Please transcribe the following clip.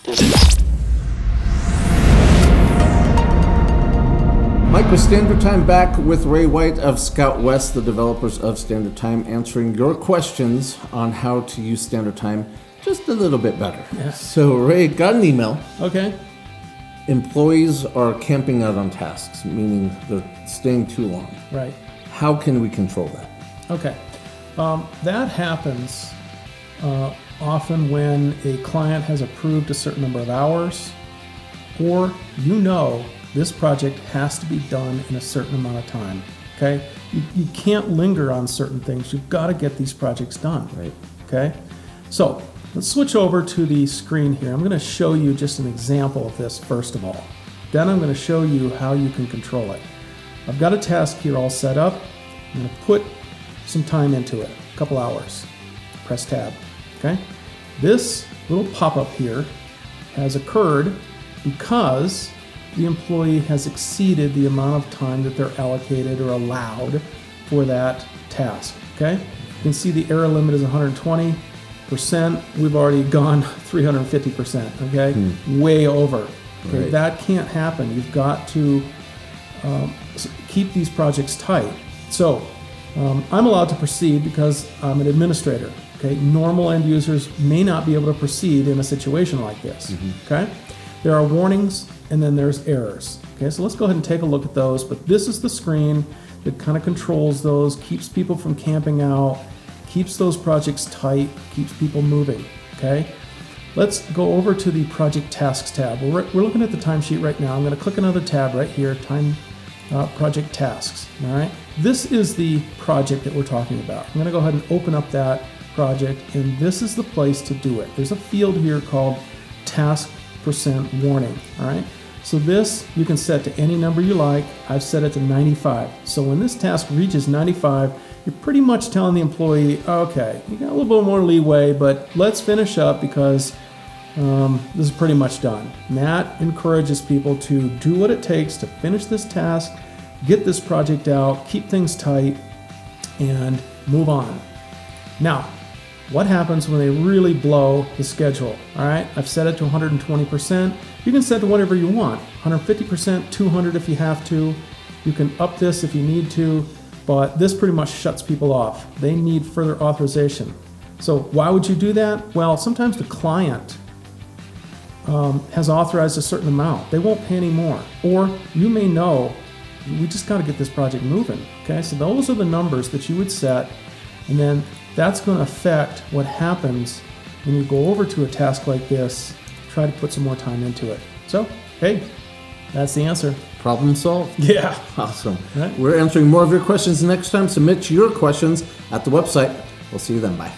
Mike with Standard Time, back with Ray White of Scout West, the developers of Standard Time, answering your questions on how to use Standard Time just a little bit better. Yes. So Ray, got an email. Okay. Employees are camping out on tasks, meaning they're staying too long. Right. How can we control that? Okay. That happens often when a client has approved a certain number of hours, or this project has to be done in a certain amount of time. Okay? You can't linger on certain things. You've got to get these projects done. Right. Okay? So let's switch over to the screen here. I'm going to show you just an example of this first of all. Then I'm going to show you how you can control it. I've got a task here all set up. I'm going to put some time into it, a couple hours. Press tab. Okay? This little pop-up here has occurred because the employee has exceeded the amount of time that they're allocated or allowed for that task. Okay? You can see the error limit is 120%. We've already gone 350%. Okay? Way over. Okay? Right. That can't happen. You've got to keep these projects tight. So I'm allowed to proceed because I'm an administrator. Okay? Normal end users may not be able to proceed in a situation like this. Okay? There are warnings and then there's errors. Okay, so let's go ahead and take a look at those. But this is the screen that kind of controls those, keeps people from camping out, keeps those projects tight, keeps people moving. Okay, let's go over to the Project Tasks tab. We're looking at the timesheet right now. I'm going to click another tab right here, Project Tasks. All right, this is the project that we're talking about. I'm going to go ahead and open up that project, and this is the place to do it. There's a field here called Task % Warning. All right. So this you can set to any number you like. I've set it to 95. So when this task reaches 95, you're pretty much telling the employee, okay, you got a little bit more leeway, but let's finish up because this is pretty much done. And that encourages people to do what it takes to finish this task, get this project out, keep things tight, and move on. Now, what happens when they really blow the schedule? All right, I've set it to 120%. You can set to whatever you want, 150%, 200 if you have to. You can up this if you need to, but this pretty much shuts people off. They need further authorization. So why would you do that? Well, sometimes the client has authorized a certain amount. They won't pay any more. Or you may know, we just got to get this project moving. Okay, so those are the numbers that you would set, and then that's going to affect what happens when you go over to a task like this, try to put some more time into it. So, hey, that's the answer. Problem solved? Yeah. Awesome. Right. We're answering more of your questions next time. Submit your questions at the website. We'll see you then. Bye.